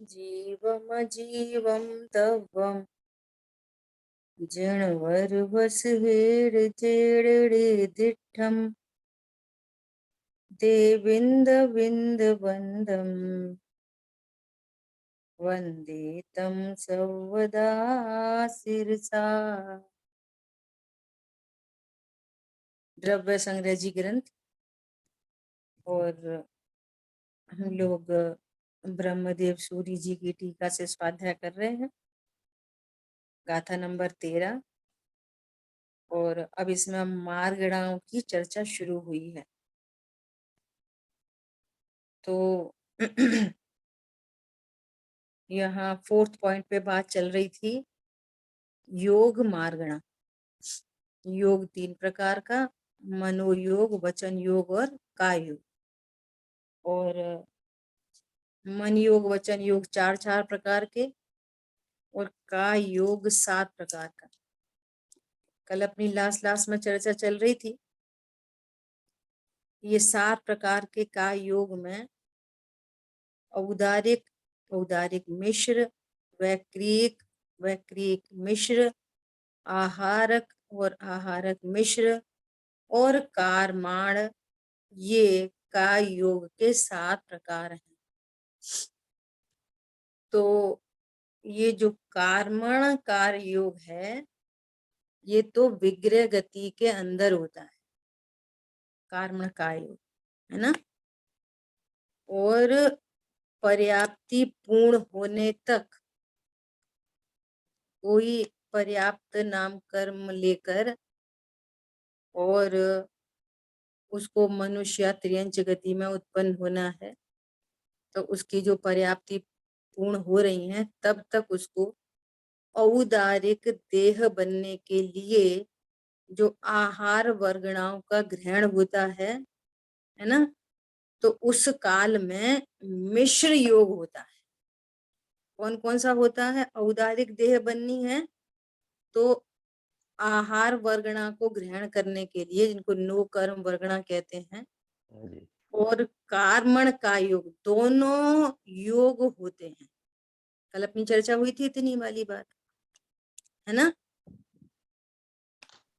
जीवमजीवं तवं जिणवरवसुहेडजेडडिठं देविन्दविन्दवन्दं वन्दे तं सर्वदा शिरसा। द्रव्य संग्रह जी ग्रंथ। और हम लोग ब्रह्मदेव सूरी जी की टीका से स्वाध्याय कर रहे हैं, गाथा नंबर 13। और अब इसमें मार्गणाओं की चर्चा शुरू हुई है। तो यहाँ 4th पॉइंट पे बात चल रही थी योग मार्गणा। योग 3 प्रकार का, मनोयोग, वचन योग और काय योग। और मन योग, वचन योग 4 प्रकार के, और काय योग 7 प्रकार का। कल अपनी लास्ट में चर्चा चल रही थी। ये 7 प्रकार के काय योग में औदारिक, औदारिक मिश्र, वैक्रिक, वैक्रिक मिश्र, आहारक और आहारक मिश्र और कारमाण, ये काय योग के 7 प्रकार हैं। तो ये जो कारमण कार योग है, ये तो विग्रह गति के अंदर होता है, कारमण काय योग, है ना। और पर्याप्ति पूर्ण होने तक कोई पर्याप्त नाम कर्म लेकर और उसको मनुष्य या त्रियंच गति में उत्पन्न होना है, तो उसकी जो पर्याप्ति पूर्ण हो रही है तब तक उसको औदारिक देह बनने के लिए जो आहार वर्गणाओं का ग्रहण होता है ना, तो उस काल में मिश्र योग होता है। कौन कौन सा होता है? औदारिक देह बननी है तो आहार वर्गणा को ग्रहण करने के लिए, जिनको नो कर्म वर्गणा कहते हैं, और कार्मण का योग, दोनों योग होते हैं। कल अपनी चर्चा हुई थी इतनी वाली बात, है ना।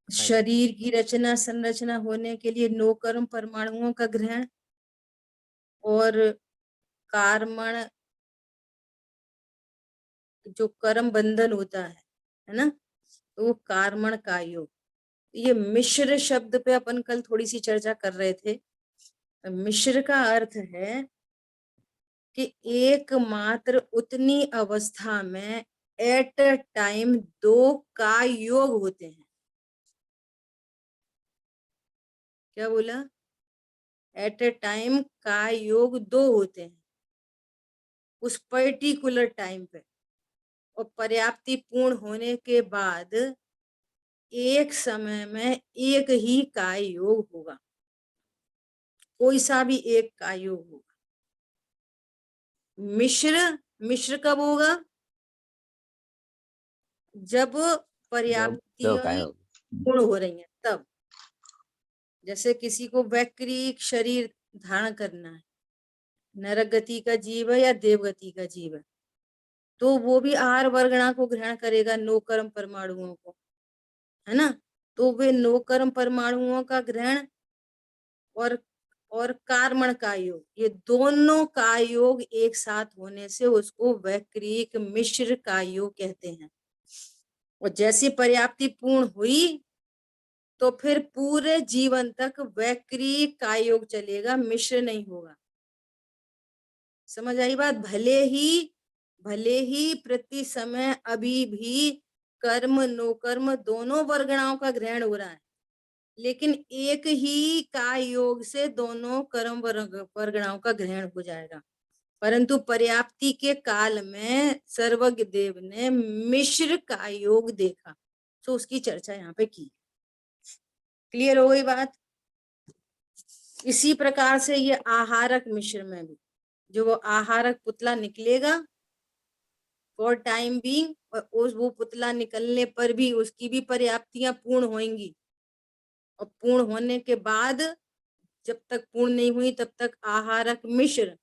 शरीर की रचना संरचना होने के लिए नो कर्म परमाणुओं का ग्रहण, और कार्मण जो कर्म बंधन होता है ना, तो वो कार्मण का योग। ये मिश्र शब्द पे अपन कल थोड़ी सी चर्चा कर रहे थे। मिश्र का अर्थ है कि एकमात्र उतनी अवस्था में एट अ टाइम 2 का योग होते हैं। क्या बोला? एट ए टाइम का योग 2 होते हैं उस पर्टिकुलर टाइम पे, और पर्याप्ति पूर्ण होने के बाद एक समय में एक ही का योग होगा, कोई सा भी एक का योग होगा। मिश्र, मिश्र कब होगा? जब पर्याप्तियां पूर्ण हो रही हैं तब। जैसे किसी को वैक्रिक शरीर धारण करना है, नरक गति का जीव है या देवगति का जीव है, तो वो भी आहार वर्गणा को ग्रहण करेगा, नो कर्म परमाणुओं को, है ना। तो वे नो कर्म परमाणुओं का ग्रहण और कार्मण का योग, ये दोनों का योग एक साथ होने से उसको वैक्रिक मिश्र का योग कहते हैं। और जैसी पर्याप्ति पूर्ण हुई तो फिर पूरे जीवन तक वैक्रिक का योग चलेगा, मिश्र नहीं होगा। समझ आई बात? भले ही प्रति समय अभी भी कर्म नो कर्म दोनों वर्गणाओं का ग्रहण हो रहा है, लेकिन एक ही का योग से दोनों कर्म वर्गणाओं का ग्रहण हो जाएगा। परंतु पर्याप्ति के काल में सर्वज्ञ देव ने मिश्र का योग देखा, तो उसकी चर्चा यहाँ पे की। क्लियर हो गई बात? इसी प्रकार से ये आहारक मिश्र में भी जो वो आहारक पुतला निकलेगा फॉर टाइम बीइंग, और वो पुतला निकलने पर भी उसकी भी पर्याप्तियां पूर्ण होंगी, और पूर्ण होने के बाद जब तक पूर्ण नहीं हुई तब तक आहारक मिश्र,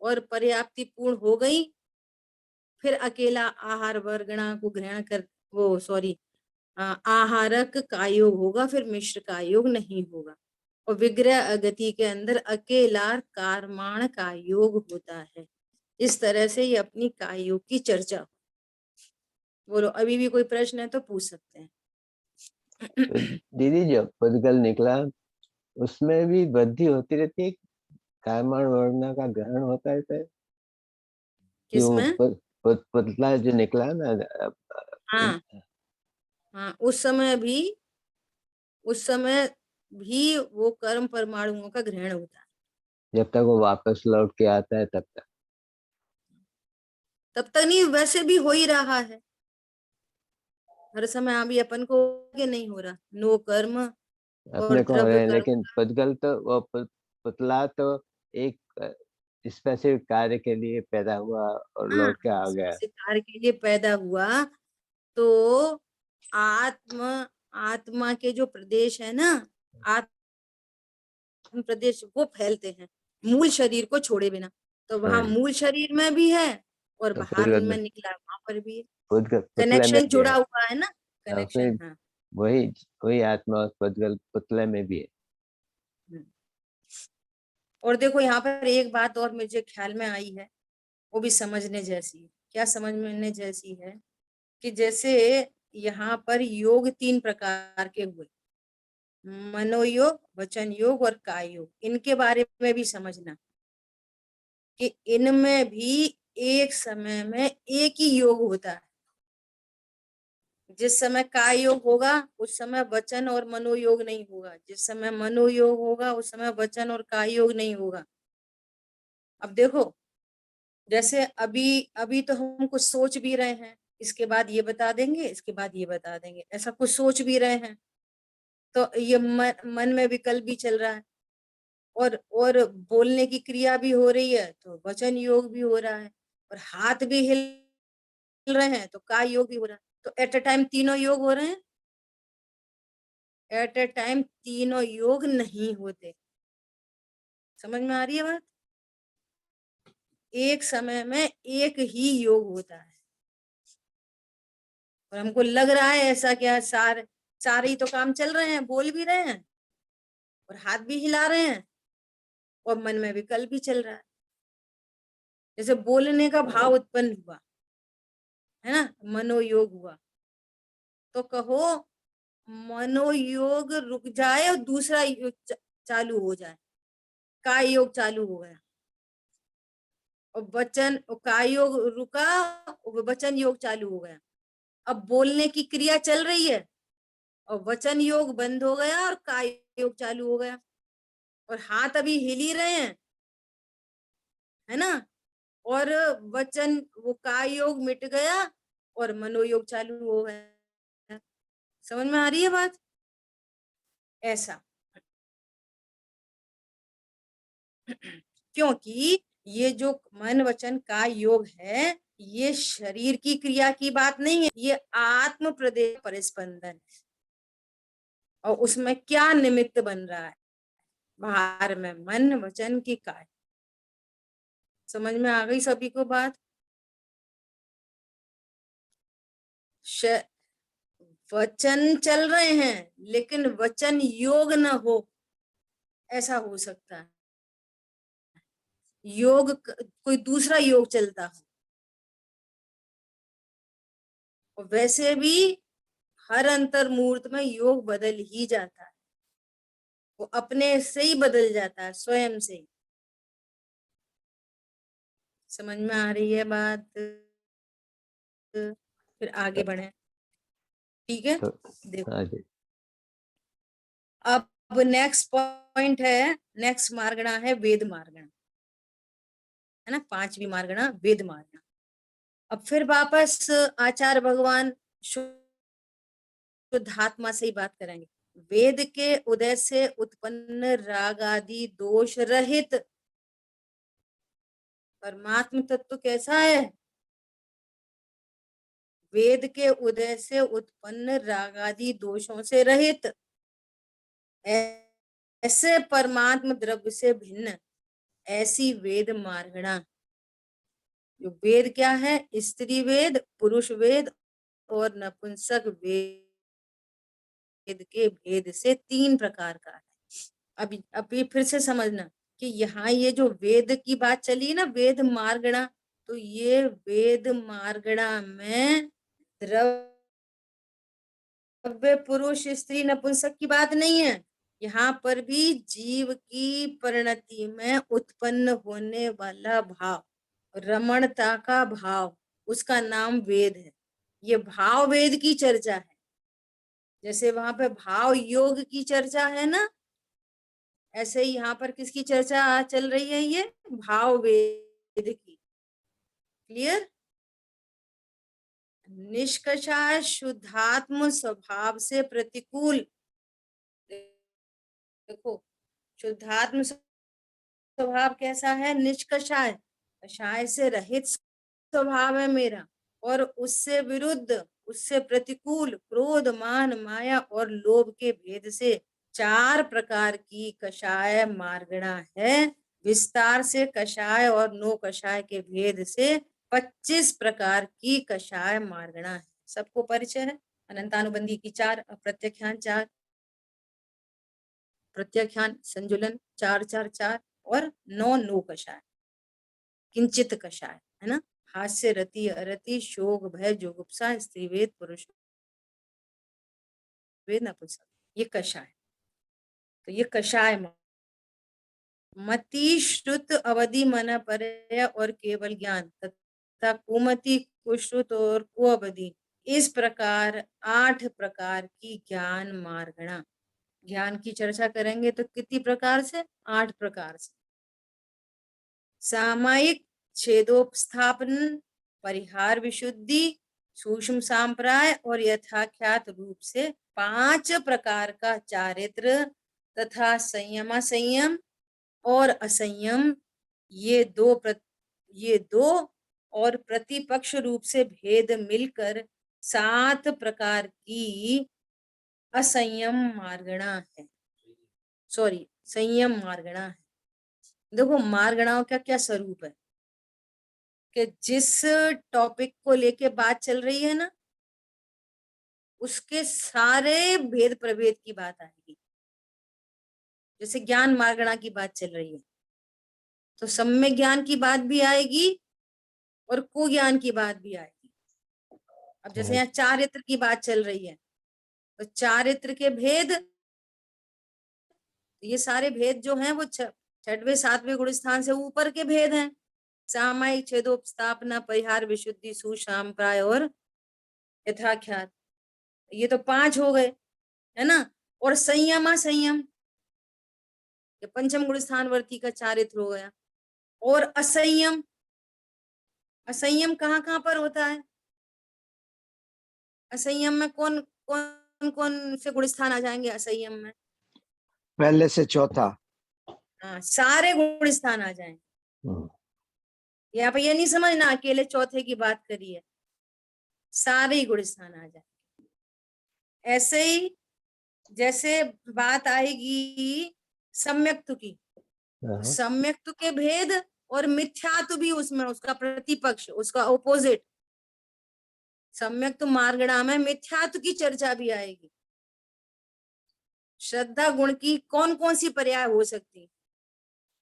और पर्याप्ति पूर्ण हो गई फिर अकेला आहार वर्गणा को ग्रहण कर वो सॉरी आहारक का योग होगा, फिर मिश्र का योग नहीं होगा। और विग्रह गति के अंदर अकेला कारमाण का योग होता है। इस तरह से ये अपनी काय योग की चर्चा। बोलो, अभी भी कोई प्रश्न है तो पूछ सकते हैं। दीदी जब पदगल निकला उसमें भी वृद्धि होती रहती है, कायमाण वर्णा का ग्रहण होता है तो किसमें? पतला जो निकला ना हाँ हाँ, उस समय भी वो कर्म परमाणुओं का ग्रहण होता है। जब तक वो वापस लौट के आता है तब तक नहीं, वैसे भी हो ही रहा है हर समय। अभी अपन को नहीं हो रहा, नो कर्म और अपने को हो रहे द्रव्य हैं, कर्म। लेकिन पदगल तो वो पुतला तो एक स्पेसिफिक कार्य के लिए पैदा हुआ और हाँ, लौट के आ गया। शिकार के लिए पैदा हुआ तो आत्मा के जो प्रदेश है ना, आत्म प्रदेश वो फैलते हैं मूल शरीर को छोड़े बिना। तो वहां मूल शरीर में भी है और तो बाहर में निकला वहां पर भी है। पुतले में कनेक्शन भी है। जुड़ा हुआ है ना, कनेक्शन। फिर हाँ। वही वही आत्मा उस पदगल पुतले में भी है। और देखो यहाँ पर एक बात और मुझे ख्याल में आई है, वो भी समझने जैसी है। क्या समझने जैसी है? कि जैसे यहाँ पर योग 3 प्रकार के हुए, मनोयोग, वचन योग और काय योग। इनके बारे में भी समझना कि इनमें भी एक समय में एक ही योग होता है। जिस समय काय योग होगा उस समय वचन और मनोयोग नहीं होगा, जिस समय मनोयोग होगा उस समय वचन और काय योग नहीं होगा। अब देखो, जैसे अभी अभी तो हम कुछ सोच भी रहे हैं, इसके बाद ये बता देंगे, इसके बाद ये बता देंगे, ऐसा कुछ सोच भी रहे हैं। तो ये मन में विकल्प भी चल रहा है और बोलने की क्रिया भी हो रही है, तो वचन योग भी हो रहा है। और हाथ भी हिल रहे हैं तो काय योग भी हो रहा है। तो एट अ टाइम तीनों योग हो रहे हैं? एट अ टाइम तीनों योग नहीं होते। समझ में आ रही है बात? एक समय में एक ही योग होता है। और हमको लग रहा है ऐसा, क्या सारे ही तो काम चल रहे हैं, बोल भी रहे हैं और हाथ भी हिला रहे हैं और मन में विकल्प भी चल रहा है। जैसे बोलने का भाव उत्पन्न हुआ है ना, मनोयोग हुआ, तो कहो मनोयोग रुक जाए और दूसरा योग चालू हो जाए, काय योग चालू हो गया। और वचन, काय योग रुका, वचन योग चालू हो गया। अब बोलने की क्रिया चल रही है और वचन योग बंद हो गया और काय योग चालू हो गया। और हाथ अभी हिल ही रहे हैं, है ना, और वचन वो काय योग मिट गया और मनोयोग चालू हो गया। समझ में आ रही है बात? ऐसा क्योंकि ये जो मन वचन का योग है, ये शरीर की क्रिया की बात नहीं है, ये आत्म प्रदेश परिस्पंदन है। और उसमें क्या निमित्त बन रहा है? बाहर में मन वचन की काय। समझ में आ गई सभी को बात? वचन चल रहे हैं लेकिन वचन योग न हो, ऐसा हो सकता है। योग कोई दूसरा योग चलता हो। और वैसे भी हर अंतर मुहूर्त में योग बदल ही जाता है, वो अपने से ही बदल जाता है, स्वयं से ही। समझ में आ रही है बात? फिर आगे बढ़े, ठीक है? तो देखो, हाँ जी। अब नेक्स्ट पॉइंट है, नेक्स्ट मार्गणा है वेद मार्गणा, है ना, 5वीं मार्गणा वेद मार्गणा। अब फिर वापस आचार्य भगवान शुद्धात्मा से ही बात करेंगे। वेद के उदय से उत्पन्न राग आदि दोष रहित परमात्म तत्व कैसा है? वेद के उदय से उत्पन्न राग आदि दोषों से रहित, ऐसे परमात्म द्रव्य से भिन्न, ऐसी वेद मार्गणा। जो वेद क्या है? स्त्री वेद, पुरुष वेद और नपुंसक वेद के भेद से 3 प्रकार का है। अभी फिर से समझना कि यहाँ ये जो वेद की बात चली ना, वेद मार्गणा, तो ये वेद मार्गणा में द्रव्य, पुरुष, स्त्री, नपुंसक की बात नहीं है। यहाँ पर भी जीव की परिणति में उत्पन्न होने वाला भाव, रमणता का भाव, उसका नाम वेद है। ये भाव वेद की चर्चा है। जैसे वहां पे भाव योग की चर्चा है ना, ऐसे ही यहाँ पर किसकी चर्चा चल रही है? ये भाव वेद की। क्लियर? निष्कषाय शुद्धात्म स्वभाव से प्रतिकूल, देखो शुद्धात्म स्वभाव कैसा है? निष्कषाय, कषाय से रहित स्वभाव है मेरा, और उससे विरुद्ध, उससे प्रतिकूल क्रोध, मान, माया और लोभ के भेद से 4 प्रकार की कषाय मार्गणा है। विस्तार से कषाय और नो कषाय के भेद से 25 प्रकार की कषाय मार्गणा है। सबको परिचय है। अनंतानुबंधी की 4, प्रत्याख्यान 4, प्रत्याख्यान संजुलन 4 4 4 और 9 नो कषाय, किंचित कषाय, है ना। हास्य, रति, अरति, शोक, भय, जुगुप्सा, स्त्री वेद, पुरुष वेद, नपुंसक, ये कषाय। तो ये कषाय मति, श्रुत, अवधि, मन, परय और केवल ज्ञान तथा कुमति, कुश्रुत और कुअवधि, इस प्रकार 8 प्रकार की ज्ञान मार्गणा। ज्ञान की चर्चा करेंगे तो कितनी प्रकार से? 8 प्रकार से। सामायिक, छेदोपस्थापन, परिहार, विशुद्धि, सूक्ष्म सांप्राय और यथाख्यात रूप से 5 प्रकार का चारित्र तथा संयम, संयम और असंयम, ये दो और प्रतिपक्ष रूप से भेद मिलकर 7 प्रकार की असंयम मार्गणा है। सॉरी, संयम मार्गणा है। देखो मार्गणाओं का क्या स्वरूप है कि जिस टॉपिक को लेके बात चल रही है ना, उसके सारे भेद प्रभेद की बात आएगी। जैसे ज्ञान मार्गणा की बात चल रही है तो सम्यक ज्ञान की बात भी आएगी और कुज्ञान की बात भी आएगी। अब जैसे यहाँ चारित्र की बात चल रही है तो चारित्र के भेद, ये सारे भेद जो हैं वो 6वें 7वें गुण स्थान से ऊपर के भेद हैं। सामायिक, छेदोपस्थापना, परिहार, विशुद्धि, सुशाम्प्राय और यथाख्यात, ये तो 5 हो गए, है ना। और संयम, संयम, ये 5म गुण स्थान वर्ती का चारित्र हो गया। और असंयम, असंयम कहाँ कहाँ पर होता है? असंयम में कौन कौन कौन से गुण स्थान आ जाएंगे असंयम में? पहले से चौथा। हाँ, सारे गुण स्थान आ जाएंगे। यहाँ पे ये नहीं समझना अकेले चौथे की बात करी है, सारे ही गुण स्थान आ जाएंगे। ऐसे ही जैसे बात आएगी सम्यक्तु की, सम्यक्तु के भेद और मिथ्यात्व भी उसमें, उसका प्रतिपक्ष, उसका ओपोजिट, सम्यक्तु मार्गणा में मिथ्यात्व की चर्चा भी आएगी। श्रद्धा गुण की कौन कौन सी पर्याय हो सकती है?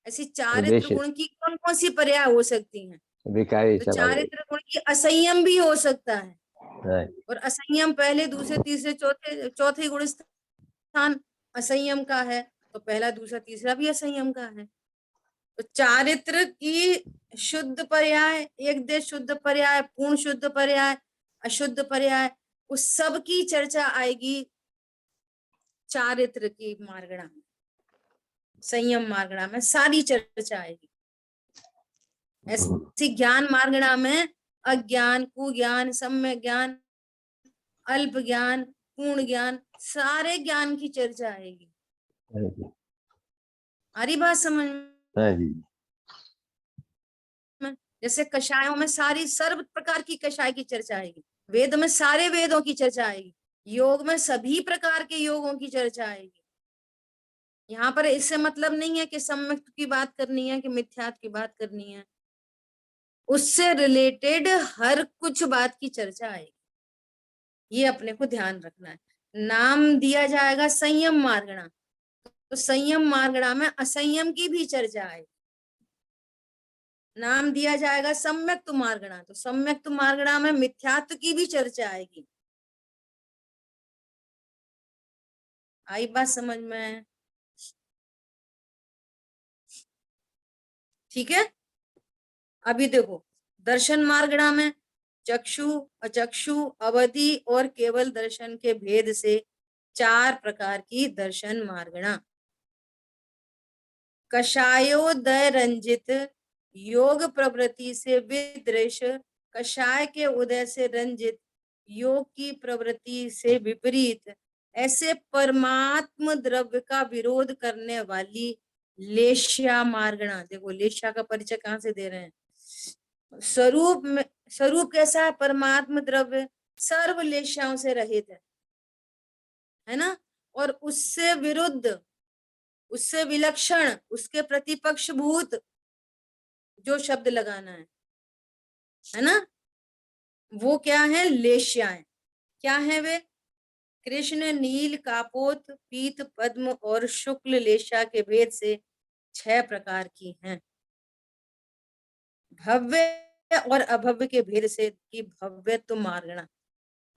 ऐसी चारित्र गुण की कौन कौन सी पर्याय हो सकती हैं? तो चारित्र गुण की असंयम भी हो सकता है। और असंयम पहले, दूसरे, तीसरे, चौथे गुण स्थान असंयम का है, तो पहला, दूसरा, तीसरा भी असंयम का है। तो चारित्र की शुद्ध पर्याय, एक देश शुद्ध पर्याय, पूर्ण शुद्ध पर्याय, अशुद्ध पर्याय, उस सब की चर्चा आएगी चारित्र की मार्गणा में, संयम मार्गणा में सारी चर्चा आएगी। ऐसी ज्ञान मार्गणा में अज्ञान, कुज्ञान, सम्यक ज्ञान, अल्प ज्ञान, पूर्ण ज्ञान, सारे ज्ञान की चर्चा आएगी। हमारी बात समझ में? जैसे कषायों में सारी सर्व प्रकार की कषाय की चर्चा आएगी, वेद में सारे वेदों की चर्चा आएगी, योग में सभी प्रकार के योगों की चर्चा आएगी। यहाँ पर इससे मतलब नहीं है कि सम्यक की बात करनी है कि मिथ्यात्व की बात करनी है। उससे रिलेटेड हर कुछ बात की चर्चा आएगी, ये अपने को ध्यान रखना है। नाम दिया जाएगा संयम मार्गणा, तो संयम मार्गणा में असंयम की भी चर्चा आएगी। नाम दिया जाएगा सम्यक्त मार्गणा, तो सम्यक्त मार्गणा में मिथ्यात्व की भी चर्चा आएगी। आई बात समझ में? ठीक है। अभी देखो दर्शन मार्गणा में चक्षु, अचक्षु, अवधि और केवल दर्शन के भेद से 4 प्रकार की दर्शन मार्गणा। कषायोदय रंजित योग प्रवृत्ति से विदृश, कषाय के उदय से रंजित योग की प्रवृत्ति से विपरीत, ऐसे परमात्म द्रव्य का विरोध करने वाली लेश्या मार्गणा। देखो लेश्या का परिचय कहाँ से दे रहे हैं? स्वरूप में, स्वरूप कैसा है? परमात्म द्रव्य सर्व लेश्याओं से रहित है ना, और उससे विरुद्ध, उससे विलक्षण, उसके प्रतिपक्ष भूत जो शब्द लगाना है ना, वो क्या है? लेश्याएं। क्या है वे? कृष्ण, नील, कापोत, पीत, पद्म और शुक्ल लेश्या के भेद से 6 प्रकार की हैं। भव्य और अभव्य के भेद से की भव्यत्व मार्गणा।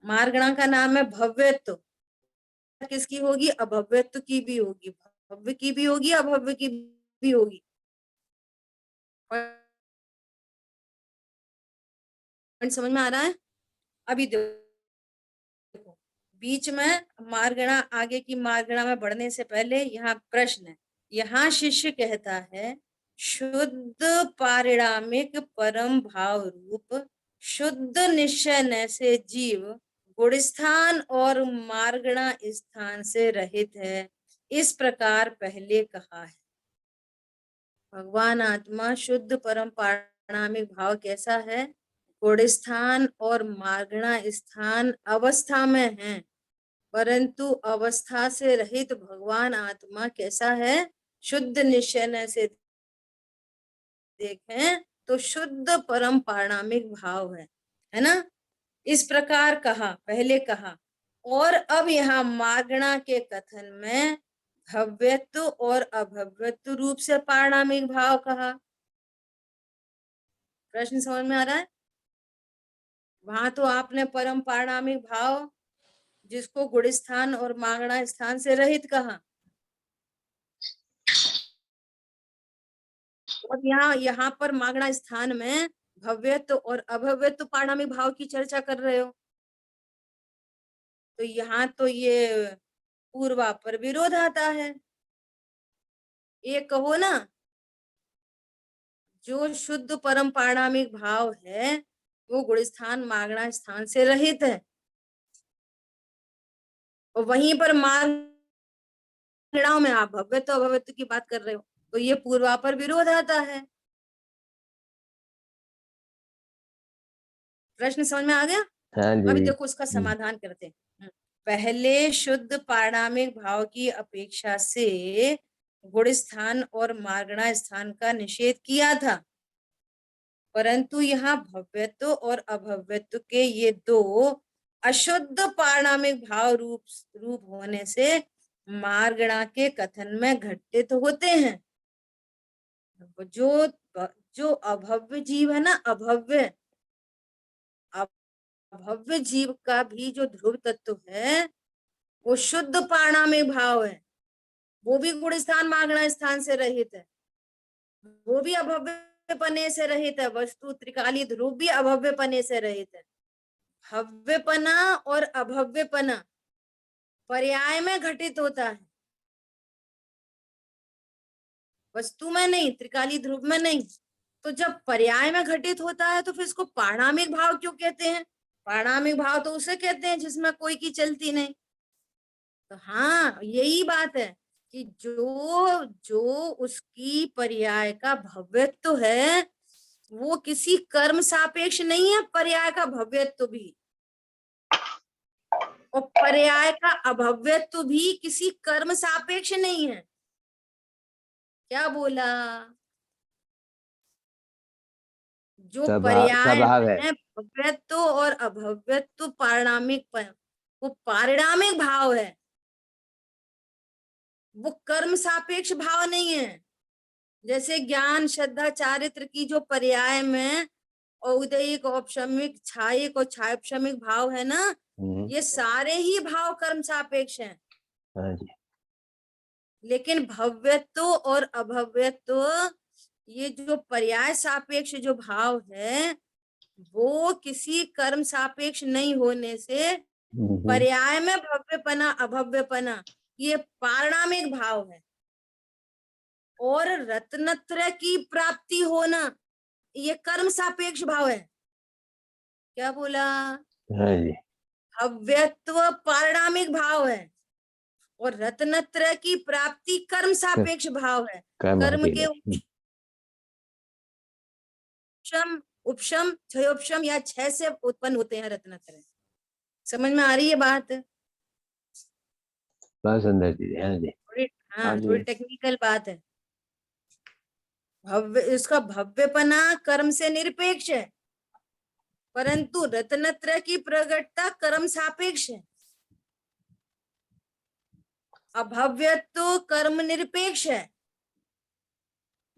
मार्गणा का नाम है भव्यत्व। किसकी होगी? अभव्यत्व की भी होगी, भव्य की भी होगी, अभव्य की भी होगी। समझ में आ रहा है? अभी देखो बीच में मार्गणा, आगे की मार्गणा में बढ़ने से पहले यहाँ प्रश्न है। यहाँ शिष्य कहता है शुद्ध पारिणामिक परम भाव रूप शुद्ध निश्चय न से जीव गुण स्थान और मार्गणा स्थान से रहित है, इस प्रकार पहले कहा है। भगवान आत्मा शुद्ध परम पारिणामिक भाव कैसा है? गुण स्थान और मार्गणा स्थान अवस्था में है, परंतु अवस्था से रहित भगवान आत्मा कैसा है? शुद्ध निश्चय से देखें तो शुद्ध परम पारिणामिक भाव है ना। इस प्रकार कहा, पहले कहा, और अब यहाँ मार्गणा के कथन में भव्यत्व और अभव्यत्व रूप से पारिणामिक भाव कहा। प्रश्न समझ में आ रहा है? वहां तो आपने परम पारिणामिक भाव जिसको गुण स्थान और मार्गणा स्थान से रहित कहा, और यहाँ पर मार्गणा स्थान में भव्यत्व और अभव्यत्व पारिणामिक भाव की चर्चा कर रहे हो। तो यहाँ तो ये पूर्वा पर विरोध आता है। ये कहो ना, जो शुद्ध परम पारिणामिक भाव है वो गुण स्थान मार्गणा स्थान से रहित है, और वहीं पर मार्गणाओं में आप भव्यत्व अभव्यत्व की बात कर रहे हो, तो ये पूर्वा पर विरोध आता है। प्रश्न समझ में आ गया? हाँ अभी जी। देखो उसका समाधान करते हैं। पहले शुद्ध पारिणामिक भाव की अपेक्षा से गुण स्थान और मार्गणा स्थान का निषेध किया था, परंतु यहाँ भव्यत्व और अभव्यत्व के ये दो अशुद्ध पारिणामिक भाव रूप होने से मार्गणा के कथन में घटित होते हैं। जो जो अभव्य जीव है ना, अभव्य जीव का भी जो ध्रुव तत्व है वो शुद्ध पारिणामिक भाव है, वो भी गुण स्थान मार्गणा स्थान से रहित है, वो भी अभव्य पने से रहित है। वस्तु त्रिकाली ध्रुव भी अभव्य पने से रहित है। भव्यपना और अभव्यपना पर्याय में घटित होता है, वस्तु में नहीं, त्रिकाली ध्रुव में नहीं। तो जब पर्याय में घटित होता है तो फिर इसको पारिणामिक भाव क्यों कहते हैं? पारिणामिक भाव तो उसे कहते हैं जिसमें कोई की चलती नहीं। तो हाँ यही बात है कि जो जो उसकी पर्याय का भव्यत्व है वो किसी कर्म सापेक्ष नहीं है, पर्याय का भव्यत्व भी, और पर्याय का अभव्यत्व भी किसी कर्म सापेक्ष नहीं है। क्या बोला? जो स्वभाव पर्याय है। में भव्यत्व और अभव्यत्व पारिणामिक वो पारिणामिक भाव है, वो कर्म सापेक्ष भाव नहीं है। जैसे ज्ञान, श्रद्धा, चारित्र की जो पर्याय में औदयिक, औपशमिक, छायिक और छायोपशमिक भाव है ना, ये सारे ही भाव कर्म सापेक्ष हैं। हाँ जी। लेकिन भव्यत्व और अभव्यत्व, ये जो पर्याय सापेक्ष जो भाव है, वो किसी कर्म सापेक्ष नहीं होने से पर्याय में भव्यपना अभव्यपना ये पारिणामिक भाव है। और रत्नत्रय की प्राप्ति होना ये कर्म सापेक्ष भाव है। क्या बोला? हाँ जी। भव्यत्व पारिणामिक भाव है और रत्नत्रय की प्राप्ति कर्म सापेक्ष भाव है। कर्म के उपशम, उपशम, क्षयोपशम या क्षय से उत्पन्न होते हैं रत्नत्रय। समझ में आ रही है बात? बहुत सुंदर जी। हाँ जी। हाँ, थोड़ी टेक्निकल बात है। भव्य, इसका भव्यपना कर्म से निरपेक्ष है, परंतु रत्नत्रय की प्रगटता कर्म सापेक्ष है। अभव्यत्व कर्म निरपेक्ष है,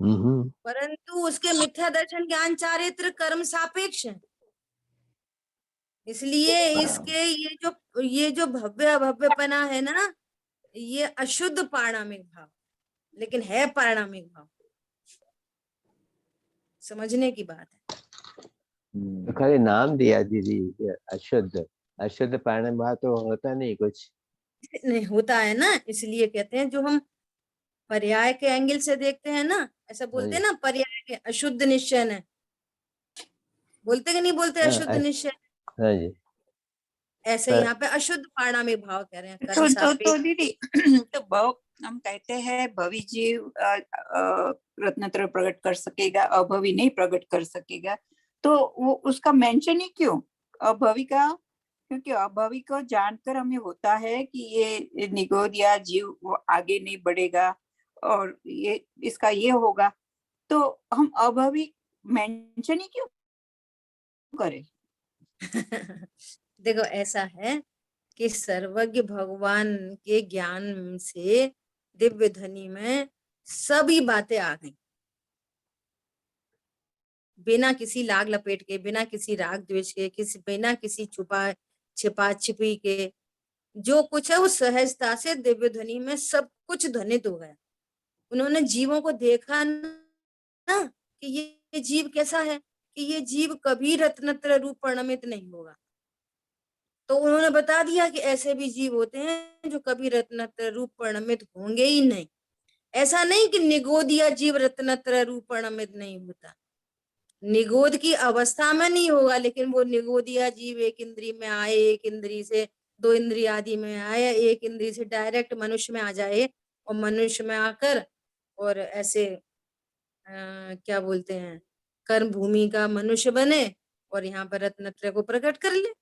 परंतु उसके मिथ्या दर्शन ज्ञान चारित्र कर्म सापेक्ष है। इसलिए इसके ये जो भव्य अभव्यपना है ना, ये अशुद्ध पारिणामिक भाव, लेकिन है पारिणामिक भाव। समझने की बात है। तो खाली नाम दिया दीदी, अशुद्ध। अशुद्ध पारिणामिक भाव तो होता नहीं कुछ। नहीं होता है ना, इसलिए कहते हैं जो हम पर्याय के एंगल से देखते हैं ना, ऐसा बोलते हैं ना, पर्याय के अशुद्ध निश्चय है, बोलते कि नहीं बोलते? अशुद्ध निश्चय। हाँ जी। ऐसे यहाँ पे अशुद्ध पारिणामिक भाव कह रहे हैं। कर्म तो सापेक्ष। दीदी तो भव हम कहते हैं भवी जीव रत्नत्रय प्रकट कर सकेगा, अभवी नहीं प्रकट कर सकेगा, तो वो उसका मेंशन ही क्यों अभवी का? क्योंकि अभवी को जानकर हमें होता है कि ये निगोद या जीव वो आगे नहीं बढ़ेगा और ये इसका ये होगा, तो हम अभवी मेंशन ही क्यों करें? देखो ऐसा है कि सर्वज्ञ भगवान के ज्ञान से दिव्य ध्वनि में सभी बातें आ गई, बिना किसी लाग लपेट के, बिना किसी राग द्वेष के, बिना किसी छिपा छिपी के। जो कुछ है वो सहजता से दिव्य ध्वनि में सब कुछ ध्वनित हो गया। उन्होंने जीवों को देखा ना कि ये जीव कैसा है, कि ये जीव कभी रत्नत्रय रूप परिणमित नहीं होगा। तो उन्होंने बता दिया कि ऐसे भी जीव होते हैं जो कभी रत्नत्रय रूप परिणमित होंगे ही नहीं। ऐसा नहीं कि निगोदिया जीव रत्नत्रय रूप परिणमित नहीं होता, निगोद की अवस्था में नहीं होगा, लेकिन वो निगोदिया जीव एक इंद्री में आए, एक इंद्री से दो इंद्री आदि में आए, एक इंद्री से डायरेक्ट मनुष्य में आ जाए और मनुष्य में आकर और ऐसे क्या बोलते हैं, कर्म भूमि का मनुष्य बने और यहाँ पर रत्नत्रय को प्रकट कर ले।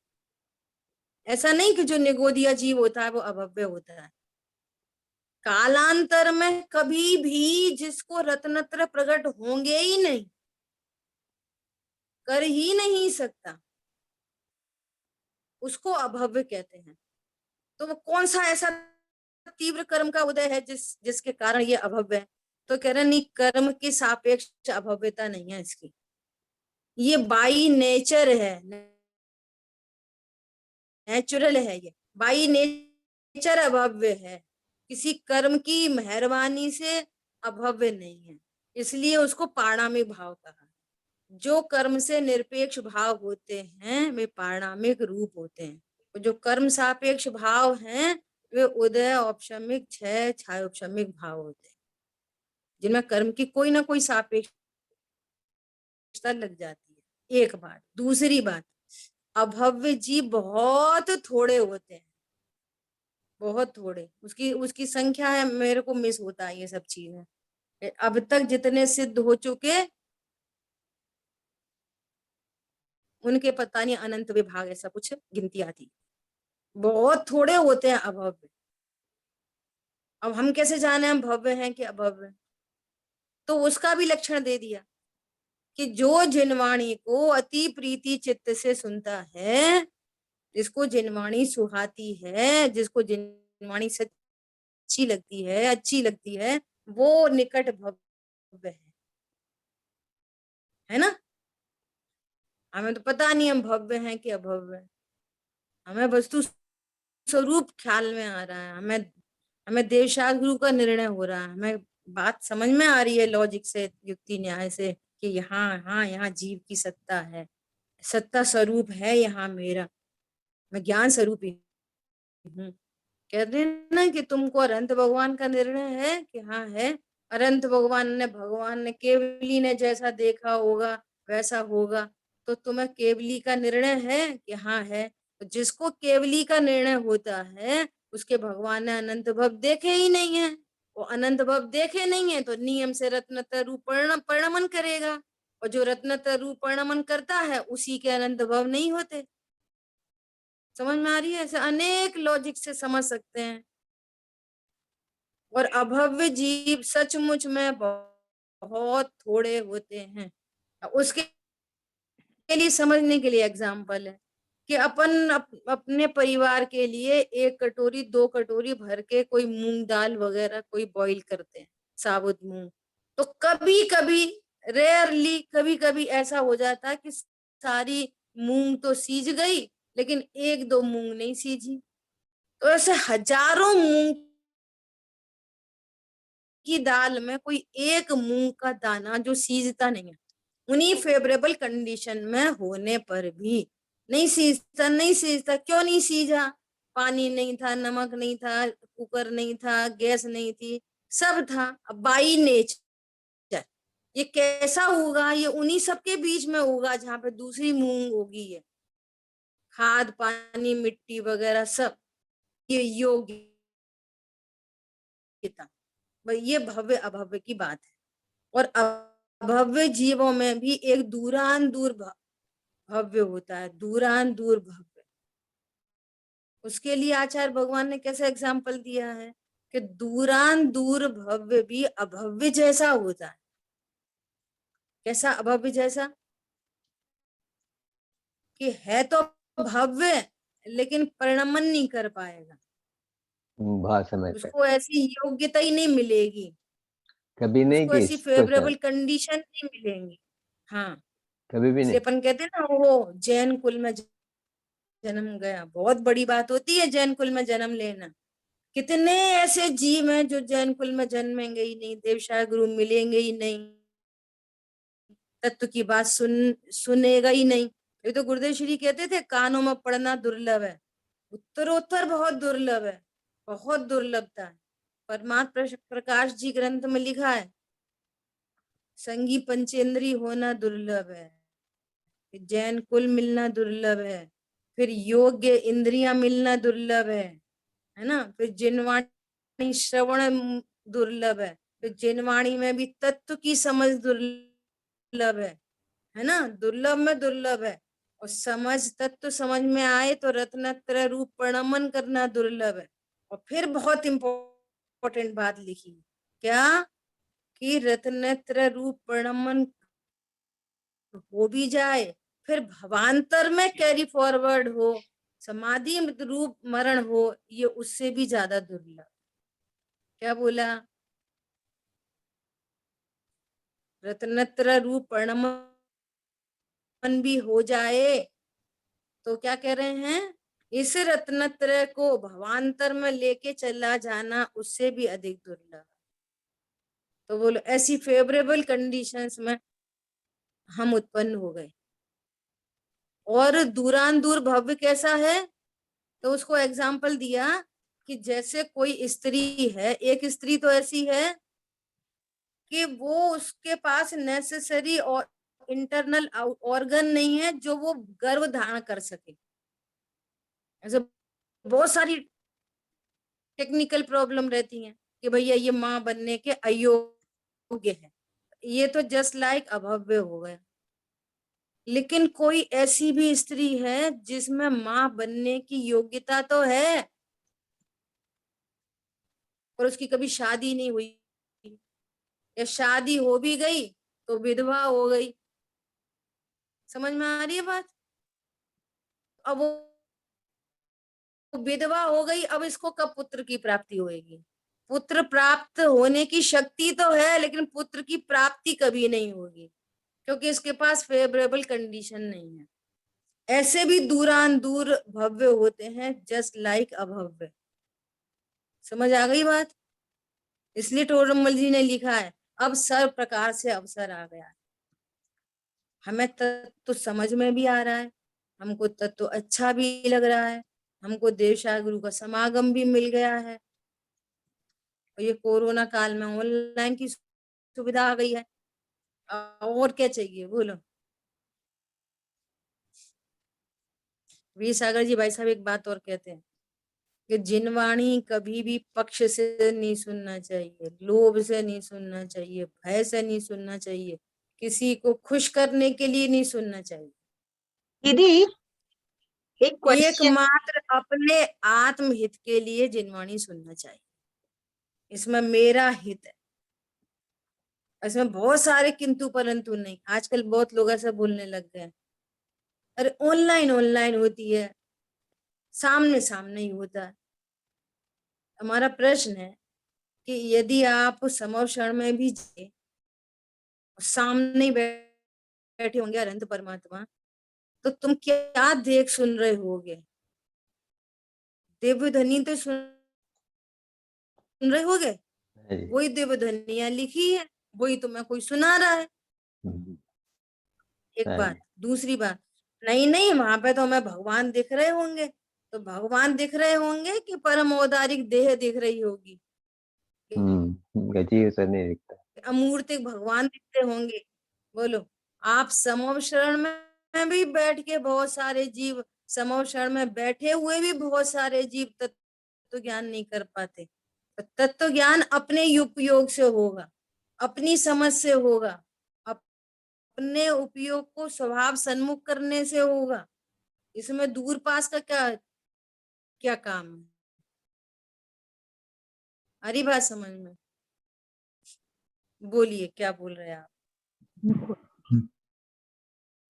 ऐसा नहीं कि जो निगोदिया जीव होता है वो अभव्य होता है। कालांतर में कभी भी जिसको रत्नत्रय प्रकट होंगे ही नहीं, कर ही नहीं सकता, उसको अभव्य कहते हैं। तो वो कौन सा ऐसा तीव्र कर्म का उदय है जिसके कारण ये अभव्य है? तो कह रहे नहीं, कर्म की सापेक्ष अभव्यता नहीं है इसकी, ये बाई नेचर है, नेचुरल है, ये बाई नेचर अभव्य है, किसी कर्म की मेहरबानी से अभव्य नहीं है। इसलिए उसको पारिणामिक भाव कहा। जो कर्म से निरपेक्ष भाव होते हैं वे पारिणामिक रूप होते हैं। जो कर्म सापेक्ष भाव हैं वे उदय, औपशमिक, क्षय, छायोपशमिक भाव होते हैं, जिनमें कर्म की कोई ना कोई सापेक्षता लग जाती है। एक बात। दूसरी बात, अभव्य जीव बहुत थोड़े होते हैं, बहुत थोड़े। उसकी संख्या है, मेरे को मिस होता है ये सब चीजें। अब तक जितने सिद्ध हो चुके उनके पता नहीं अनंत विभाग, ऐसा कुछ गिनती आती, बहुत थोड़े होते हैं अभव्य। अब हम कैसे जाने हम भव्य हैं कि अभव्य? तो उसका भी लक्षण दे दिया कि जो जिनवाणी को अति प्रीति चित्त से सुनता है, जिसको जिनवाणी सुहाती है, जिसको जिनवाणी सच्ची लगती है, अच्छी लगती है, वो निकट भव्य है ना। हमें तो पता नहीं हम भव्य हैं कि अभव्य हैं, हमें वस्तु स्वरूप ख्याल में आ रहा है, हमें देवशास्त्र गुरु का निर्णय हो रहा है, हमें बात समझ में आ रही है लॉजिक से, युक्ति न्याय से, कि यहाँ जीव की सत्ता है, सत्ता स्वरूप है यहाँ मेरा, मैं ज्ञान स्वरूप ही हूँ। कहते हैं ना कि तुमको अनंत भगवान का निर्णय है कि हाँ है, अनंत भगवान ने केवली ने जैसा देखा होगा वैसा होगा, तो तुम्हें केवली का निर्णय है कि हाँ है। तो जिसको केवली का निर्णय होता है उसके भगवान ने अनंत भव देखे ही नहीं है, वो अनंत भव देखे नहीं है तो नियम से रत्नतर रूप परिणमन करेगा, और जो रत्नतर रूप परिणमन करता है उसी के अनंत भव नहीं होते। समझ में आ रही है? ऐसे अनेक लॉजिक से समझ सकते हैं। और अभव्य जीव सचमुच में बहुत थोड़े होते हैं। उसके लिए समझने के लिए एग्जाम्पल है कि अपने परिवार के लिए 1 कटोरी 2 कटोरी भर के कोई मूंग दाल वगैरह कोई बॉईल करते हैं, साबुत मूंग। तो कभी कभी रेयरली कभी कभी ऐसा हो जाता है कि सारी मूंग तो सीज गई लेकिन 1-2 मूंग नहीं सीजी। तो ऐसे हजारों मूंग की दाल में कोई एक मूंग का दाना जो सीजता नहीं है, उन्हीं फेवरेबल कंडीशन में होने पर भी नहीं सीजता। क्यों नहीं सीजा? पानी नहीं था, नमक नहीं था, कुकर नहीं था, गैस नहीं थी, सब था। अब बाई नेचर ये कैसा होगा? ये उन्हीं सबके बीच में होगा जहां पे दूसरी मूंग होगी। है खाद पानी मिट्टी वगैरह सब ये योग्यता, ये भव्य अभव्य की बात है। और अभव्य जीवों में भी एक दूरान दूर भव्य होता है, दूरान दूर भव्य। उसके लिए आचार्य भगवान ने कैसे एग्जाम्पल दिया है कि दूरान दूर भव्य भी अभव्य जैसा होता है। कैसा अभव्य जैसा? कि है तो भव्य लेकिन परिणमन नहीं कर पाएगा, बहुत समय तक उसको ऐसी योग्यता ही नहीं मिलेगी, कभी नहीं उसको कि ऐसी इसको फेवरेबल कंडीशन नहीं मिलेंगी। हाँ, कभी भी इसलिए नहीं। अपन कहते हैं ना वो जैन कुल में जन्म गया, बहुत बड़ी बात होती है जैन कुल में जन्म लेना। कितने ऐसे जीव हैं जो जैन कुल में जन्मेंगे ही नहीं, देवशास्त्र गुरु मिलेंगे ही नहीं, तत्व की बात सुनेगा ही नहीं। ये तो गुरुदेव श्री कहते थे कानों में पढ़ना दुर्लभ है, उत्तरोत्तर बहुत दुर्लभ है, बहुत दुर्लभता है। परमात्मा प्रकाश जी ग्रंथ में लिखा है संगी पंचेंद्री होना दुर्लभ है, जैन कुल मिलना दुर्लभ है, फिर योग्य इंद्रियां मिलना दुर्लभ है ना, फिर जिनवाणी श्रवण दुर्लभ है, फिर जिनवाणी में भी तत्व की समझ दुर्लभ है ना, दुर्लभ में दुर्लभ है। और समझ तत्व समझ में आए तो रत्नत्रय रूप प्रणमन करना दुर्लभ है। और फिर बहुत इंपॉर्टेंट बात लिखी, क्या? कि रत्नत्रय रूप प्रणमन हो भी जाए फिर भवांतर में कैरी फॉरवर्ड हो, समाधि रूप मरण हो, ये उससे भी ज्यादा दुर्लभ। क्या बोला? रत्नत्रय रूप प्रणमन भी हो जाए तो क्या कह रहे हैं, इस रत्नत्रय को भवांतर में लेके चला जाना उससे भी अधिक दुर्लभ। तो बोलो ऐसी फेवरेबल कंडीशंस में हम उत्पन्न हो गए। और दूरान दूर भव्य कैसा है? तो उसको एग्जाम्पल दिया कि जैसे कोई स्त्री है, एक स्त्री तो ऐसी है कि वो उसके पास नेसेसरी और इंटरनल ऑर्गन नहीं है जो वो गर्भ धारण कर सके। ऐसे बहुत सारी टेक्निकल प्रॉब्लम रहती हैं कि भैया ये माँ बनने के अयोग्य है, ये तो जस्ट लाइक अभव्य हो गया। लेकिन कोई ऐसी भी स्त्री है जिसमें माँ बनने की योग्यता तो है पर उसकी कभी शादी नहीं हुई, या शादी हो भी गई तो विधवा हो गई, समझ में आ रही है बात? अब वो विधवा हो गई, अब इसको कब पुत्र की प्राप्ति होएगी? पुत्र प्राप्त होने की शक्ति तो है, लेकिन पुत्र की प्राप्ति कभी नहीं होगी, क्योंकि इसके पास फेवरेबल कंडीशन नहीं है। ऐसे भी दूरान दूर भव्य होते हैं, जस्ट लाइक अभव्य। समझ आ गई बात? इसलिए टोडरमल जी ने लिखा है, अब सर्व प्रकार से अवसर आ गया है। हमें तत्व समझ में भी आ रहा है, हमको तत्व अच्छा भी लग रहा है, हमको देवशाह गुरु का समागम भी मिल गया है, और ये कोरोना काल में ऑनलाइन की सुविधा आ गई है। और क्या चाहिए बोलो? वीर सागर जी भाई साहब एक बात और कहते हैं कि जिनवाणी कभी भी पक्ष से नहीं सुनना चाहिए, लोभ से नहीं सुनना चाहिए, भय से नहीं सुनना चाहिए, किसी को खुश करने के लिए नहीं सुनना चाहिए। दीदी एक क्वेश्चन, एकमात्र अपने आत्महित के लिए जिनवाणी सुनना चाहिए। इसमें मेरा हित है, इसमें बहुत सारे किंतु परंतु नहीं। आजकल बहुत लोग ऐसा बोलने लग गए, अरे ऑनलाइन ऑनलाइन होती है, सामने सामने ही होता है। हमारा प्रश्न है कि यदि आप समवक्षण में भी सामने ही बैठे होंगे अनंत परमात्मा, तो तुम क्या देख सुन रहे होगे? देवध्वनि तो सुन रहे होगे, वही देवध्वनियां लिखी है, वही तुम्हें कोई सुना रहा है। एक बात। दूसरी बात, नहीं नहीं वहां पे तो हमें भगवान दिख रहे होंगे, तो भगवान दिख रहे होंगे कि परम औदारिक देह दिख रही होगी? गजीव से नहीं दिखता, अमूर्तिक भगवान दिखते होंगे? बोलो। आप समवशरण में भी बैठ के बहुत सारे जीव, समवशरण में बैठे हुए भी बहुत सारे जीव तत्व ज्ञान नहीं कर पाते। तो तत्व ज्ञान अपने उपयोग से होगा, अपनी समझ से होगा, अपने उपयोग को स्वभाव सन्मुख करने से होगा। इसमें दूर पास का क्या क्या काम है? हरी बात समझ में? बोलिए क्या बोल रहे हैं आप?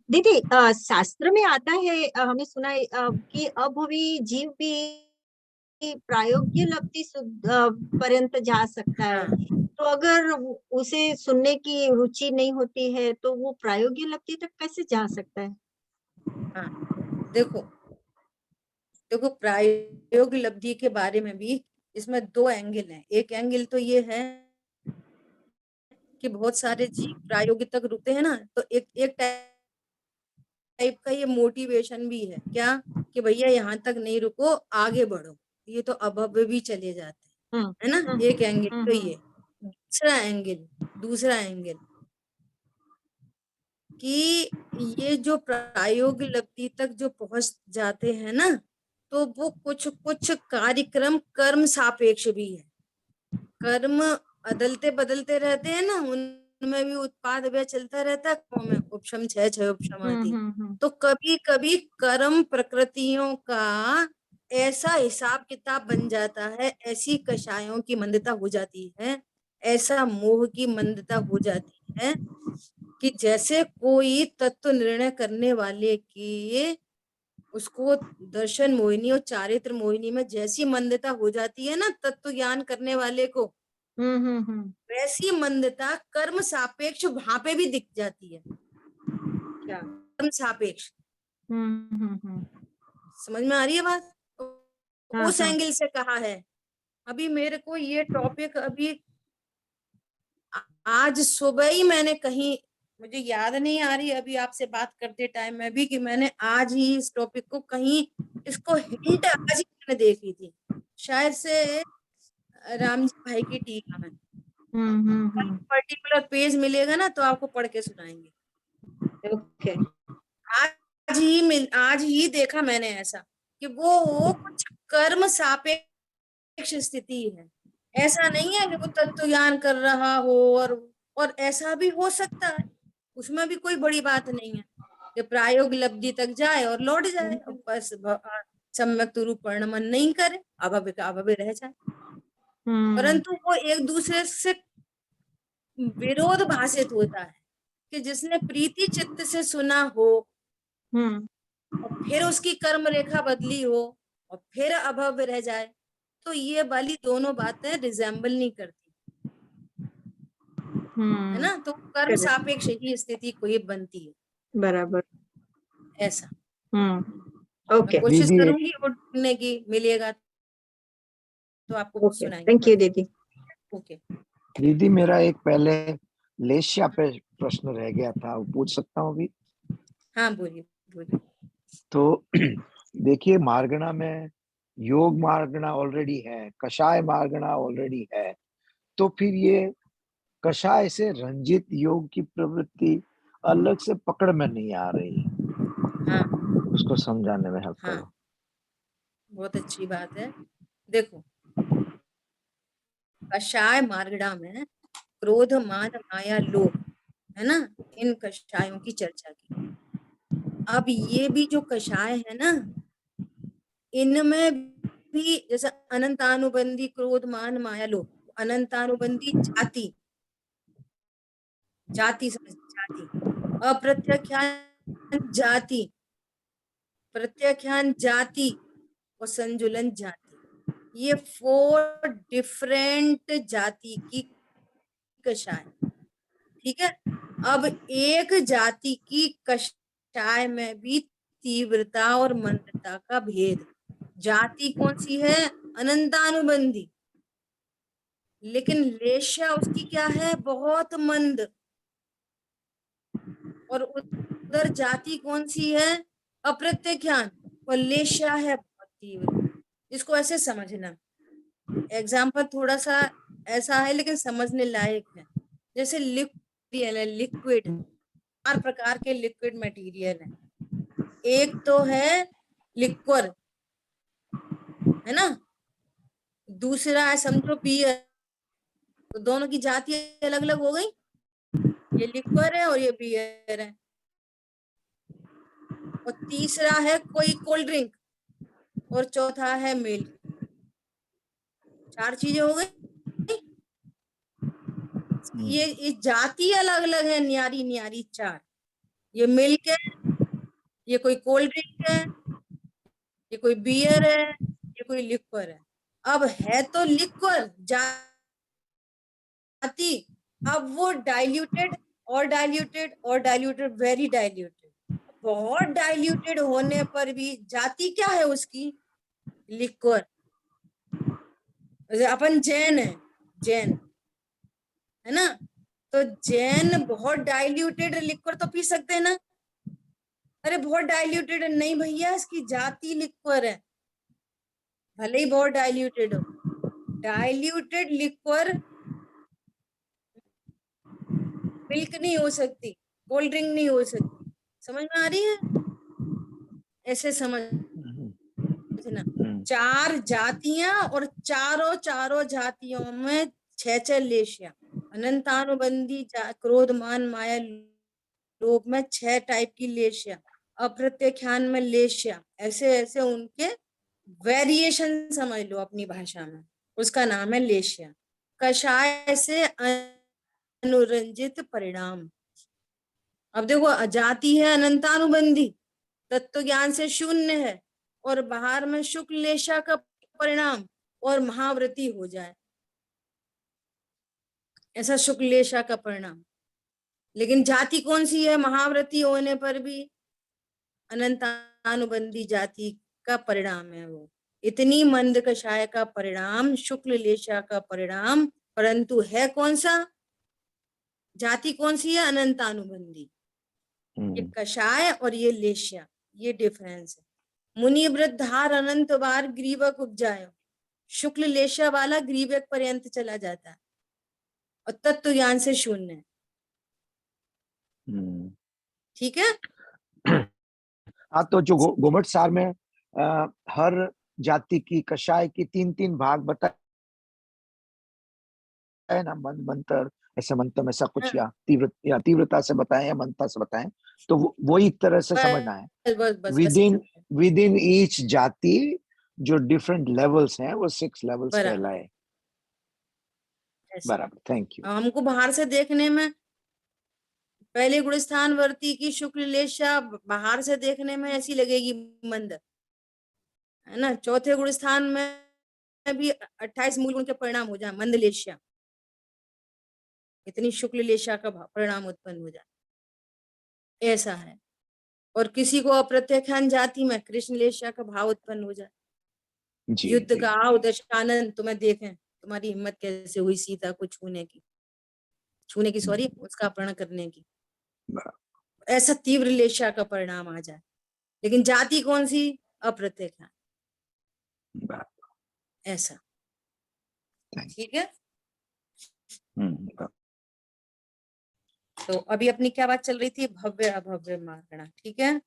दीदी शास्त्र में आता है, हमने सुना है कि अभवी जीव भी प्रायोग्य लब्धि पर्यंत जा सकता है। तो अगर उसे सुनने की रुचि नहीं होती है तो वो प्रायोग्य लब्धि तक कैसे जा सकता है? हाँ, देखो देखो प्रायोगिक लब्धि के बारे में भी इसमें दो एंगल हैं। एक एंगल तो ये है कि बहुत सारे जीव प्रायोगिक तक रुकते हैं ना, तो एक टाइप का ये मोटिवेशन भी है क्या कि भैया यहाँ तक नहीं रुको, आगे बढ़ो, ये तो अभव्य भी चले जाते हैं, है ना? एक एंगल तो ये। दूसरा एंगल कि ये जो प्रायोगिक लब्धि तक जो पहुंच जाते हैं ना, तो वो कुछ कुछ कार्यक्रम कर्म सापेक्ष भी है। कर्म बदलते बदलते रहते हैं ना, उनमें भी उत्पाद व्यय चलता रहता है में उपशम क्षय उपशम आदि। तो कभी कभी कर्म प्रकृतियों का ऐसा हिसाब किताब बन जाता है, ऐसी कषायों की मंदता हो जाती है, ऐसा मोह की मंदता हो जाती है कि जैसे कोई तत्व निर्णय करने वाले की उसको दर्शन मोहिनी और चारित्र मोहिनी में जैसी मंदता हो जाती है ना तत्व ज्ञान करने वाले को, वैसी मंदता कर्म सापेक्ष वहां पे भी दिख जाती है। क्या कर्म सापेक्ष? समझ में आ रही है बात? उस एंगल से कहा है। अभी मेरे को ये टॉपिक अभी आज सुबह ही मैंने कहीं, मुझे याद नहीं आ रही अभी आपसे बात करते टाइम में भी, कि मैंने आज ही इस टॉपिक को कहीं, इसको हिंट आज ही मैंने देखी थी, शायद से राम जी भाई की टीका में। पर्टिकुलर पेज मिलेगा ना तो आपको पढ़ के सुनाएंगे। ओके। आज ही देखा मैंने ऐसा कि वो कुछ कर्म सापेक्ष स्थिति है। ऐसा नहीं है कि वो तत्व ज्ञान कर रहा हो, और ऐसा भी हो सकता है, उसमें भी कोई बड़ी बात नहीं है कि प्रायोगिक लब्धि तक जाए और लौट जाए, बस सम्यक रूप परिणमन नहीं करे, अभव्य का अभव्य रह जाए। परंतु वो एक दूसरे से विरोध भाषित होता है कि जिसने प्रीति चित्त से सुना हो और फिर उसकी कर्म रेखा बदली हो और फिर अभव्य रह जाए, तो ये वाली दोनों बातें रिजेंबल नहीं करती, है ना। तो कर्म correct. सापेक्ष ही स्थिति कोई बनती है, बराबर. ऐसा। ओके मैं कोशिश दीदी, करूंगी वो ढूंढने की, मिलेगा तो आपको ओके, सुनाएंगे। थैंक यू दीदी. ओके, दीदी मेरा एक पहले लेशिया पे प्रश्न रह गया था, वो पूछ सकता हूँ अभी? हाँ बोलिए बोलिए। तो देखिए, मार्गणा में योग मार्गणा ऑलरेडी है, कषाय मार्गणा ऑलरेडी है, तो फिर ये कषाय से रंजित योग की प्रवृत्ति अलग से पकड़ में नहीं आ रही, हाँ उसको समझाने में हेल्प हाँ, करो। बहुत अच्छी बात है। देखो, कषाय मार्गणा में क्रोध मान माया लोभ, है ना, इन कषायों की चर्चा की। अब ये भी जो कषाय है ना, इनमें भी जैसे अनंतानुबंधी क्रोध मान माया लोभ, अनंतानुबंधी जाति, जाति समझ, जाति, अप्रत्याख्यान जाति, प्रत्याख्यान जाति और संजुलन जाति, ये 4 डिफरेंट जाति की कषाय, ठीक है। अब एक जाति की कषाय में भी तीव्रता और मंदता का भेद। जाति कौन सी है? अनंतानुबंधी, लेकिन लेशा उसकी क्या है? बहुत मंद। और उधर जाति कौन सी है? अप्रत्याख्यान, और लेशा है बहुत तीव्र। इसको ऐसे समझना, एग्जाम्पल थोड़ा सा ऐसा है लेकिन समझने लायक है। जैसे लिक्विड है, लिक्विड 4 प्रकार के लिक्विड मटेरियल है। एक तो है लिक्वर, है ना, दूसरा है समझो बियर, तो दोनों की जाति अलग अलग हो गई। ये लिक्वर है और ये बियर है। और तीसरा है कोई कोल्ड ड्रिंक, और चौथा है मिल्क। 4 चीजें हो गई। ये जाति अलग अलग है, न्यारी न्यारी 4। ये मिल्क है, ये कोई कोल्ड ड्रिंक है, ये कोई बियर है, ये कोई लिक्वर है। अब है तो लिक्वर जाति, अब वो डाइल्यूटेड और डाइल्यूटेड और डाइल्यूटेड, वेरी डाइल्यूटेड। बहुत डाइल्यूटेड होने पर भी जाति क्या है उसकी? लिक्वर। अपन जैन है, जैन है ना, तो जैन बहुत डाइल्यूटेड लिक्वर तो पी सकते हैं ना। अरे बहुत डाइल्यूटेड नहीं भैया, इसकी जाति लिक्वर है, भले ही बहुत डाइल्यूटेड हो। डाइल्यूटेड लिक्वर मिल्क नहीं हो सकती, कोल्ड ड्रिंक नहीं हो सकती। समझ में आ रही है? ऐसे समझना, 4 जातियां और चारों जातियों में 6 लेशिया। अनंतानुबंधी क्रोध मान माया लोभ में 6 टाइप की लेशिया, अप्रत्याख्यान में लेशिया, ऐसे ऐसे उनके वेरिएशन समझ लो अपनी भाषा में, उसका नाम है लेशिया। कषाय से अनुरंजित परिणाम। अब देखो, जाति है अनंतानुबंधी, तत्व ज्ञान से शून्य है, और बाहर में शुक्ल लेशा का परिणाम और महाव्रती हो जाए, ऐसा शुक्ल लेशा का परिणाम। लेकिन जाति कौन सी है? महाव्रती होने पर भी अनंतानुबंधी जाति का परिणाम है वो। इतनी मंद कषाय का परिणाम, शुक्ल लेशा का परिणाम, परंतु है कौन सा? जाति कौन सी है? अनंतानुबंधी। ये कषाय और ये लेशा, ये डिफरेंस है। मुनि वृद्धार अनंत बार ग्रीवक उपजायो, शुक्ल लेशा वाला ग्रीवक पर्यंत चला जाता है और तत्व ज्ञान से शून्य है। ठीक है। हाँ, तो जो गोमट सार में हर जाति की कषाय की 3-3 भाग बताए ना, मंत्र ऐसे मंत्र में सब कुछ, हाँ, या तीव्रता से बताएं या मंत्रता से बताएं, तो वो एक तरह से समझना है। बस विद इन ईच जाति जो डिफरेंट लेवल्स हैं, वो 6 लेवल्स कहलाए। बराबर, थैंक यू। हमको बाहर से देखने में पहले गुण स्थान वर्ती की शुक्ल लेशा बाहर से देखने में ऐसी लगेगी मंद, है ना। चौथे गुण स्थान में भी 28 मूल गुण के परिणाम हो जाए मंद लेशा, इतनी शुक्ल लेशा का परिणाम उत्पन्न हो जाए, ऐसा है। और किसी को अप्रत्यक्षान जाति में कृष्ण लेशा का भाव उत्पन्न हो जाए। जी युद्ध जी का आओ दशानन, तुम्हें देखें तुम्हारी हिम्मत कैसे हुई सीता को छूने की सॉरी उसका अपहरण करने की, ऐसा तीव्र लेशा का परिणाम आ जाए। लेकिन जाति कौन सी? अप्रत्यक्षान, ऐसा। ठीक है। तो अभी अपनी क्या बात चल रही थी? भव्य अभव्य मार्गणा, ठीक है।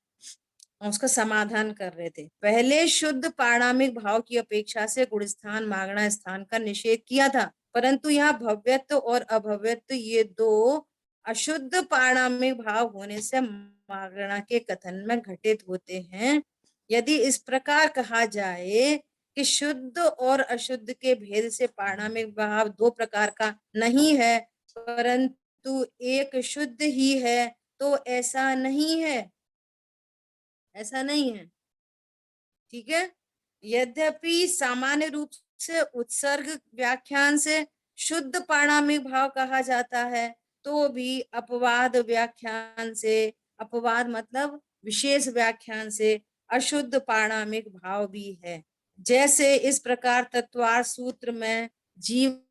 और उसका समाधान कर रहे थे। पहले शुद्ध पारणामिक भाव की अपेक्षा से गुणस्थान मागणा स्थान का निषेध किया था, परंतु यहाँ भव्यत्व और अभव्यत्व ये दो अशुद्ध पारणामिक भाव होने से मागणा के कथन में घटित होते हैं। यदि इस प्रकार कहा जाए कि शुद्ध और अशुद्ध के भेद से पारणामिक भाव दो प्रकार का नहीं है, परंतु एक शुद्ध ही है, तो ऐसा नहीं है, ऐसा नहीं है। ठीक है। यद्यपि सामान्य रूप से उत्सर्ग व्याख्यान से शुद्ध पारणामिक भाव कहा जाता है, तो भी अपवाद व्याख्यान से, अपवाद मतलब विशेष व्याख्यान से अशुद्ध पारणामिक भाव भी है। जैसे इस प्रकार तत्वार्थ सूत्र में जीवत्व,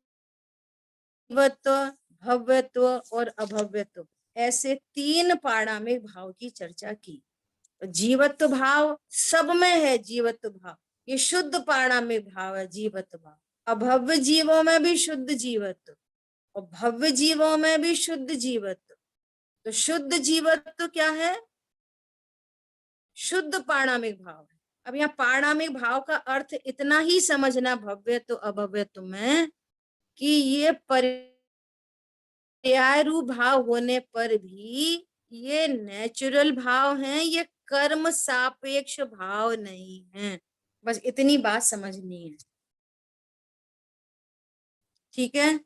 भव्यत्व और अभव्यत्व ऐसे तीन पारणामिक भाव की चर्चा की। जीवत्व भाव सब में है, जीवत्व भाव ये शुद्ध पारणामिक भाव है, जीवत्व भाव। अभव्य जीवों में भी शुद्ध जीवत्व और भव्य जीवों में भी शुद्ध जीवत्व। तो शुद्ध जीवत्व क्या है? शुद्ध पारणामिक भाव है। अब यहाँ पारणामिक भाव का अर्थ इतना ही समझना भव्यत्व अभव्यत्व में कि ये पर्याय रूप भाव होने पर भी ये नेचुरल भाव हैं, ये कर्म सापेक्ष भाव नहीं है। बस इतनी बात समझनी है। ठीक है।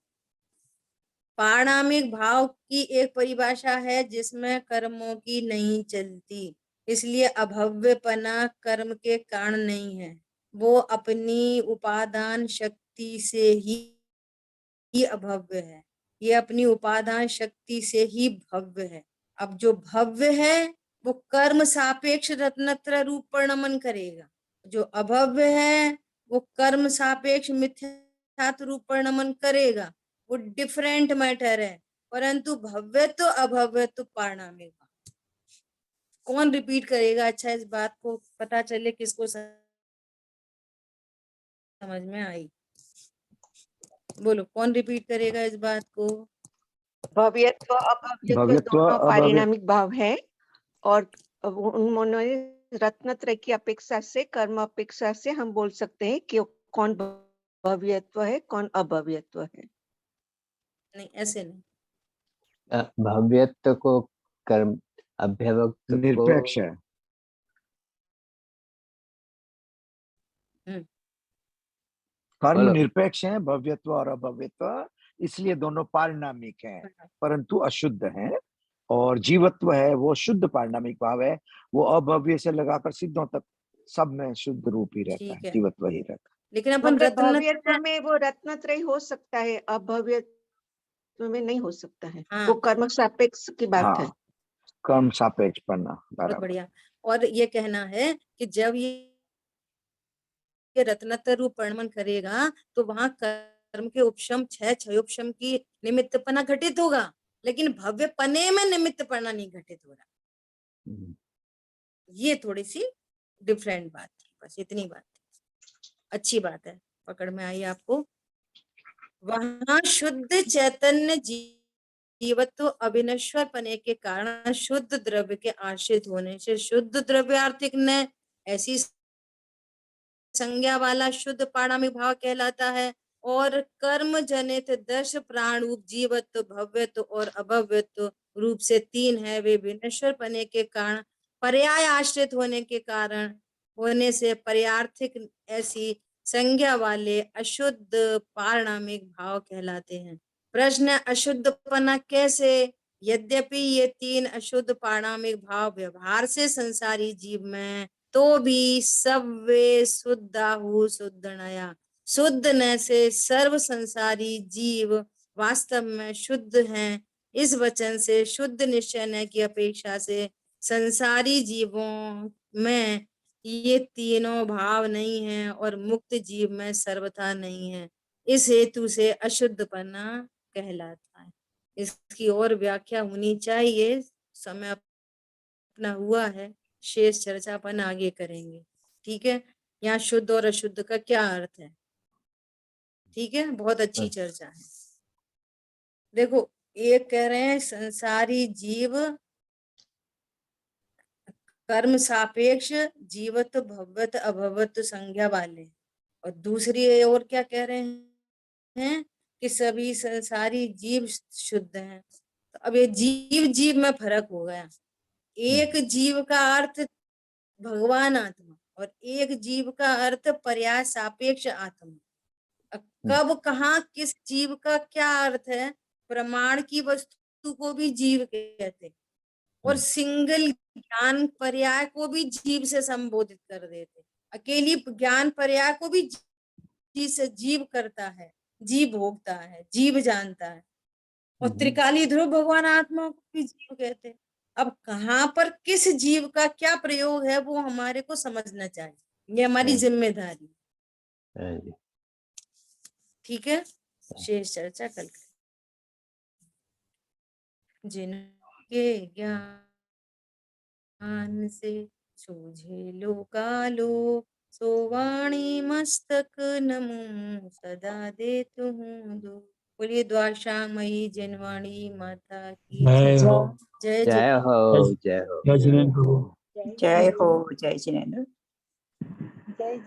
पारणामिक भाव की एक परिभाषा है जिसमें कर्मों की नहीं चलती, इसलिए अभव्यपना कर्म के कारण नहीं है, वो अपनी उपादान शक्ति से ही अभव्य है, ये अपनी उपादान शक्ति से ही भव्य है। अब जो भव्य है वो कर्म सापेक्ष रत्नत्र रूप पर नमन करेगा, जो अभव्य है वो कर्म सापेक्ष मिथ्यात्व रूप पर नमन करेगा। वो डिफरेंट मैटर है, परंतु भव्य तो अभव्य तो पारणामिक। कौन रिपीट करेगा? अच्छा, इस बात को पता चले किसको समझ में आई। बोलो कौन रिपीट करेगा इस बात को? भव्यत्व अभव्यत्व भव्यत्व दोनों अभव्य पारिणामिक भाव है और उन्होंने रत्नत्रय की अपेक्षा से, कर्म अपेक्षा से हम बोल सकते हैं कि कौन भव्यत्व है कौन अभव्यत्व है। नहीं, ऐसे नहीं। भव्यत्व को कर्म, अभ्यवक्त निरपेक्ष है। कर्म बोलो। निरपेक्ष है, भव्यत्व और अभव्यत्व, इसलिए दोनों पारिणामिक हैं परंतु अशुद्ध हैं। और जीवत्व है वो शुद्ध पारिणामिक भाव है, वो अभव्य से लगाकर सिद्धों तक सब में शुद्ध रूप ही रहता है, ठीक है। जीवत्व ही रहता है। लेकिन अपन भव्यत्व में वो रत्नत्रय हो सकता है, अभव्यत्व में नहीं हो सकता है। हाँ। वो कर्म सापेक्ष की बात है। हाँ, कर्म सापेक्ष पढ़ना बहुत बराबर। बढ़िया। और ये कहना है कि जब ये रत्नत्र रूप परिणमन करेगा तो वहां कर्म के उपशम क्षयोपशम की निमित्तपना घटित होगा, लेकिन भव्य पने में निमित्तपना नहीं घटित हो रहा। ये थोड़ी सी डिफरेंट बात थी, बस इतनी बात थी। अच्छी बात है, पकड़ में आई आपको। वहां शुद्ध चैतन्य जीवत्व अविनश्वर पने के कारण शुद्ध द्रव्य के आश्रित होने से शुद्ध द्रव्यार्थिक ने ऐसी संज्ञा वाला शुद्ध पारणामिक भाव कहलाता है। और कर्म जनित 10 प्राणरूप जीवत्व, भव्यत्व और अभव्यत्व रूप से 3 है, वे विनश्वर पने के कारण पर्याय आश्रित होने के कारण होने से पर्यार्थिक ऐसी संज्ञा वाले अशुद्ध पारणामिक भाव कहलाते हैं। प्रश्न, अशुद्धपना कैसे? यद्यपि ये तीन अशुद्ध पारणामिक भाव व्यवहार से संसारी जीव में, तो भी सब वे शुद्धाहु शुद्ध नया, शुद्ध न से सर्व संसारी जीव वास्तव में शुद्ध हैं। इस वचन से शुद्ध निश्चय न की अपेक्षा से संसारी जीवों में ये तीनों भाव नहीं है और मुक्त जीव में सर्वथा नहीं है। इस हेतु से अशुद्धपना कहलाता है। इसकी और व्याख्या होनी चाहिए, समय अपना हुआ है, शेष चर्चा अपन आगे करेंगे। ठीक है, यहाँ शुद्ध और अशुद्ध का क्या अर्थ है। ठीक है, बहुत अच्छी चर्चा है। देखो, एक कह रहे हैं संसारी जीव कर्म सापेक्ष जीवत भवत अभवत संज्ञा वाले, और दूसरी ओर क्या कह रहे हैं कि सभी संसारी जीव शुद्ध हैं। तो अब ये जीव जीव में फर्क हो गया। एक जीव का अर्थ भगवान आत्मा और एक जीव का अर्थ पर्याय सापेक्ष आत्मा। कब कहाँ किस जीव का क्या अर्थ है, प्रमाण की वस्तु को भी जीव कहते और सिंगल ज्ञान पर्याय को भी जीव से संबोधित कर देते। अकेली ज्ञान पर्याय को भी जी से जीव करता है, जीव भोगता है, जीव जानता है। और त्रिकाली ध्रुव भगवान आत्मा को भी जीव कहते। अब कहाँ पर किस जीव का क्या प्रयोग है वो हमारे को समझना चाहिए, ये हमारी जिम्मेदारी। ठीक है, शेष चर्चा कल करें। जिनके ज्ञान से सूझे लोकालोक, सो वाणी मस्तक नमो सदा देत हूँ दो। बोलिए द्वारकामयी जिनवाणी माता की जय हो। जय जय हो, जय हो, जय जिनेन्द्र प्रभु। जय हो, जय जिनेन्द्र। जय